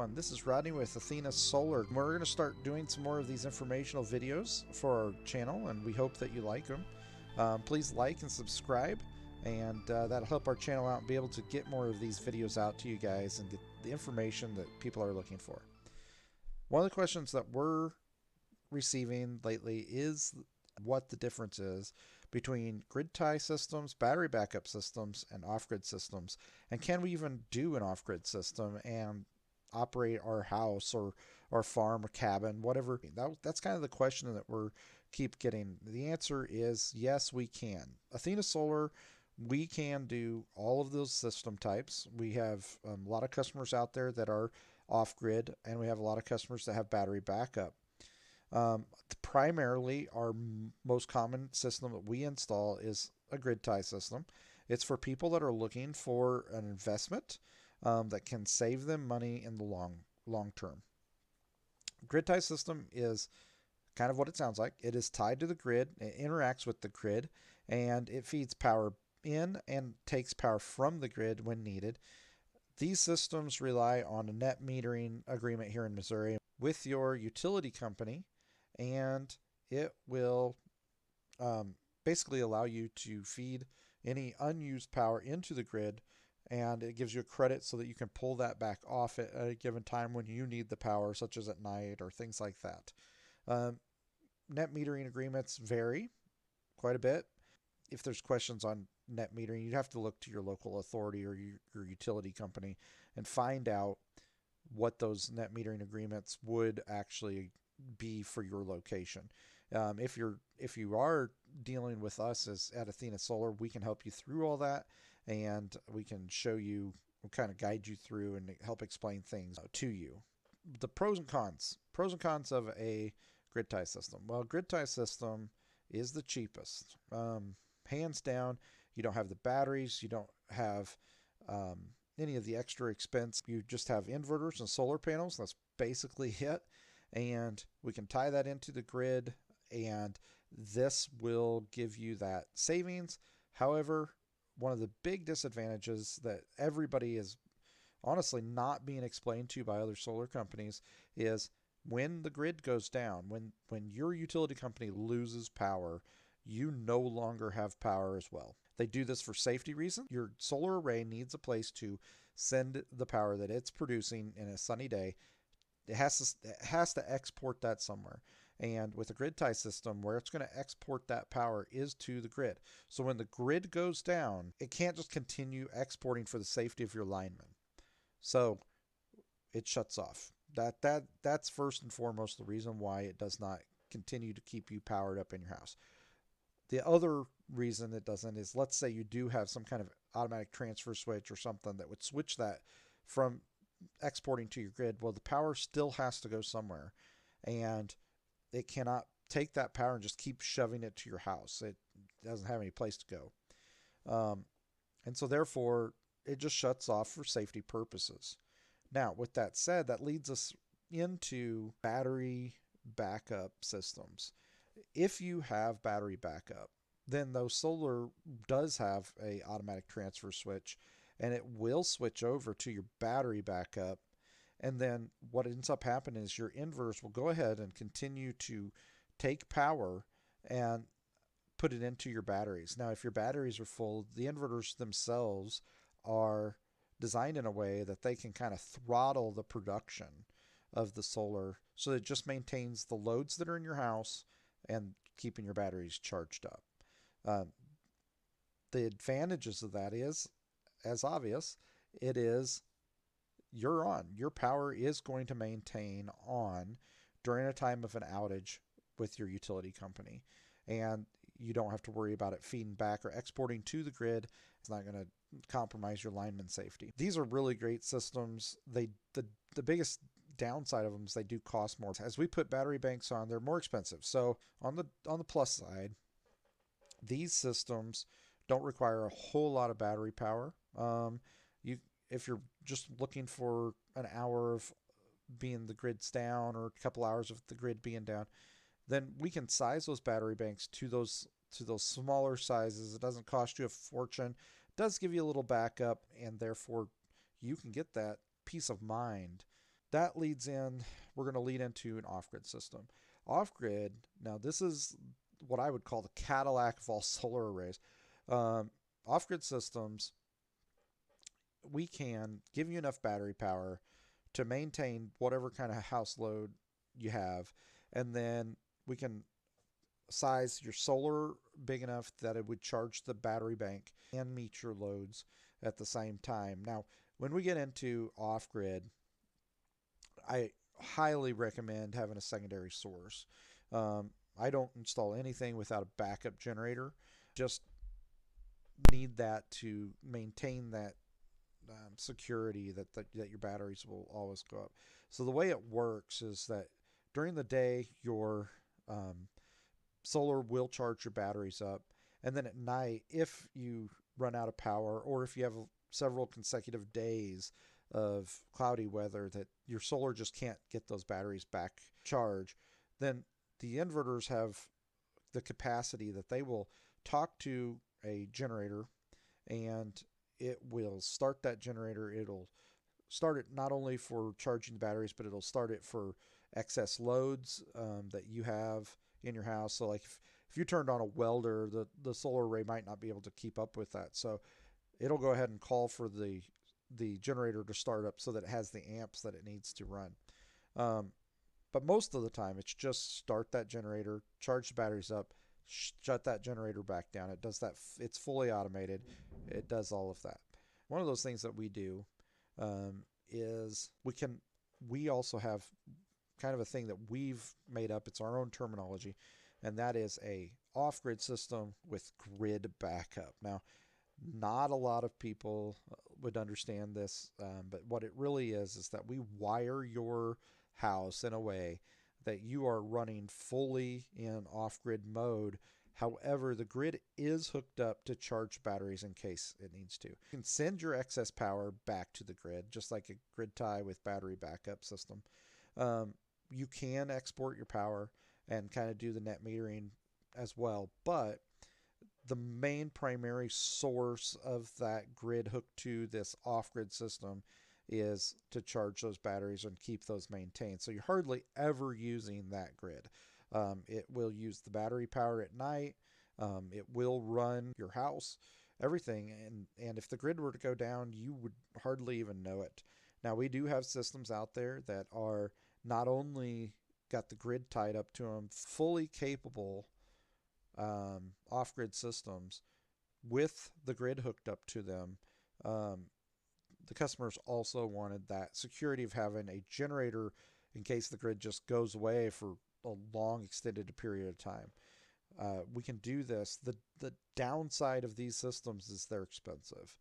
everyone, this is Rodney with Athena Solar. We're going to start doing some more of these informational videos for our channel, and we hope that you like them. Please like and subscribe, and that'll help our channel out and be able to get more of these videos out to you guys and get the information that people are looking for. One of the questions that we're receiving lately is what the difference is between grid tie systems, battery backup systems, and off-grid systems, and can we even do an off-grid system and operate our house or our farm or cabin, whatever. That's kind of the question that we're keep getting. The answer is yes, we can. Athena Solar, we can do all of those system types. We have a lot of customers out there that are off-grid, and we have a lot of customers that have battery backup. Primarily, our most common system that we install is a grid tie system. It's for people that are looking for an investment that can save them money in the long term. Grid tie system is kind of what it sounds like. It is tied to the grid, it interacts with the grid, and it feeds power in and takes power from the grid when needed. These systems rely on a net metering agreement here in Missouri with your utility company, and it will basically allow you to feed any unused power into the grid, and it gives you a credit so that you can pull that back off at a given time when you need the power, such as at night or things like that. Net metering agreements vary quite a bit. If there's questions on net metering, you'd have to look to your local authority or your utility company and find out what those net metering agreements would actually be for your location. If you are dealing with us as at Athena Solar, we can help you through all that, and we can show you, we'll kind of guide you through and help explain things to you. The pros and cons of a grid tie system. Well, grid tie system is the cheapest, hands down. You don't have the batteries, you don't have any of the extra expense. You just have inverters and solar panels. That's basically it. And we can tie that into the grid, and this will give you that savings. However, one of the big disadvantages that everybody is honestly not being explained to by other solar companies is when the grid goes down, when your utility company loses power, you no longer have power as well. They do this for safety reasons. Your solar array needs a place to send the power that it's producing in a sunny day. It has to export that somewhere. And with a grid tie system, where it's going to export that power is to the grid. So when the grid goes down, it can't just continue exporting for the safety of your linemen. So it shuts off. That's first and foremost the reason why it does not continue to keep you powered up in your house. The other reason it doesn't is, let's say you do have some kind of automatic transfer switch or something that would switch that from exporting to your grid. Well, the power still has to go somewhere, and it cannot take that power and just keep shoving it to your house. It doesn't have any place to go. And so therefore it just shuts off for safety purposes. Now, with that said, that leads us into battery backup systems. If you have battery backup, then though solar does have a automatic transfer switch, and it will switch over to your battery backup. And then what ends up happening is your inverters will go ahead and continue to take power and put it into your batteries. Now, if your batteries are full, the inverters themselves are designed in a way that they can kind of throttle the production of the solar, so that it just maintains the loads that are in your house and keeping your batteries charged up. The advantages of that is, as obvious, it is you're on. Your power is going to maintain on during a time of an outage with your utility company. And you don't have to worry about it feeding back or exporting to the grid. It's not going to compromise your lineman safety. These are really great systems. The biggest downside of them is they do cost more. As we put battery banks on, they're more expensive. So on the plus side, these systems don't require a whole lot of battery power. If you're just looking for an hour of being the grid's down or a couple hours of the grid being down, then we can size those battery banks to those smaller sizes. It doesn't cost you a fortune. It does give you a little backup, and therefore you can get that peace of mind that leads in, we're going to lead into an off-grid system. Off-grid, now this is what I would call the Cadillac of all solar arrays. Off-grid systems, we can give you enough battery power to maintain whatever kind of house load you have, and then we can size your solar big enough that it would charge the battery bank and meet your loads at the same time. Now, when we get into off-grid, I highly recommend having a secondary source. I don't install anything without a backup generator. Just need that to maintain that security that your batteries will always go up. So the way it works is that during the day, your solar will charge your batteries up, and then at night, if you run out of power, or if you have several consecutive days of cloudy weather that your solar just can't get those batteries back charged, then the inverters have the capacity that they will talk to a generator, and it will start that generator. It'll start it not only for charging the batteries, but it'll start it for excess loads that you have in your house. So like if you turned on a welder, the solar array might not be able to keep up with that. So it'll go ahead and call for the generator to start up so that it has the amps that it needs to run. But most of the time, it's just start that generator, charge the batteries up, shut that generator back down. It does that. It's fully automated. It does all of that. One of those things that we do is we also have kind of a thing that we've made up. It's our own terminology, and that is a off-grid system with grid backup. Now, not a lot of people would understand this, but what it really is that we wire your house in a way that you are running fully in off-grid mode. However, the grid is hooked up to charge batteries in case it needs to. You can send your excess power back to the grid, just like a grid tie with battery backup system. You can export your power and kind of do the net metering as well, but the main primary source of that grid hooked to this off-grid system is to charge those batteries and keep those maintained. So you're hardly ever using that grid. It will use the battery power at night. It will run your house, everything. And if the grid were to go down, you would hardly even know it. Now, we do have systems out there that are not only got the grid tied up to them, fully capable off-grid systems with the grid hooked up to them. The customers also wanted that security of having a generator in case the grid just goes away for a long extended period of time. We can do this. The downside of these systems is they're expensive.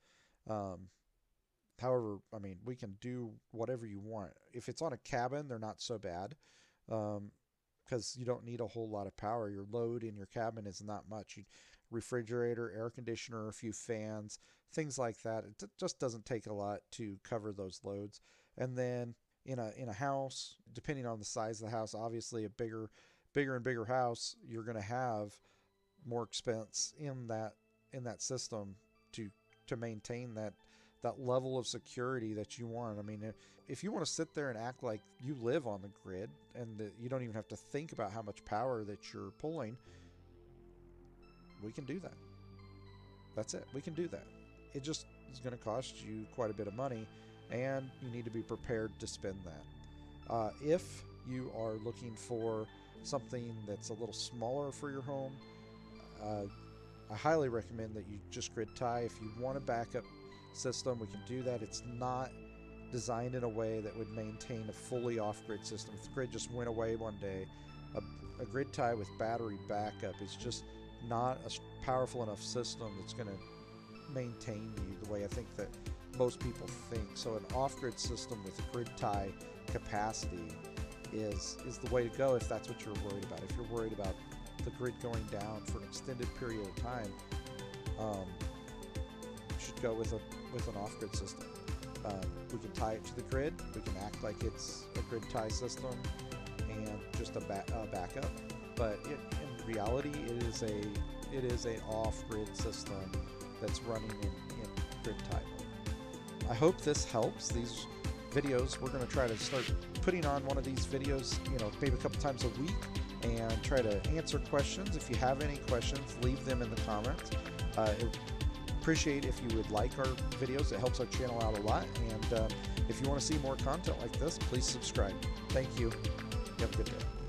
However, I mean, we can do whatever you want. If it's on a cabin, they're not so bad because you don't need a whole lot of power. Your load in your cabin is not much. Refrigerator, air conditioner, a few fans, things like that. It just doesn't take a lot to cover those loads. And then in a house, depending on the size of the house, obviously a bigger and bigger house, you're going to have more expense in that system to maintain that level of security that you want. I mean, if you want to sit there and act like you live on the grid and that you don't even have to think about how much power that you're pulling, we can do that. That's it. We can do that. It just is going to cost you quite a bit of money, and you need to be prepared to spend that. If you are looking for something that's a little smaller for your home, I highly recommend that you just grid tie. If you want a backup system, we can do that. It's not designed in a way that would maintain a fully off-grid system. If the grid just went away one day, a grid tie with battery backup is just not a powerful enough system that's going to maintain you the way I think that most people think. So an off-grid system with a grid tie capacity is the way to go if that's what you're worried about. If you're worried about the grid going down for an extended period of time, you should go with an off-grid system. We can tie it to the grid. We can act like it's a grid tie system and just a backup. But in reality, it is an off-grid system that's running in grid tie mode. I hope this helps. These videos. We're going to try to start putting on one of these videos, maybe a couple times a week, and try to answer questions. If you have any questions, leave them in the comments. Appreciate if you would like our videos. It helps our channel out a lot. And if you want to see more content like this, please subscribe. Thank you. You have a good day.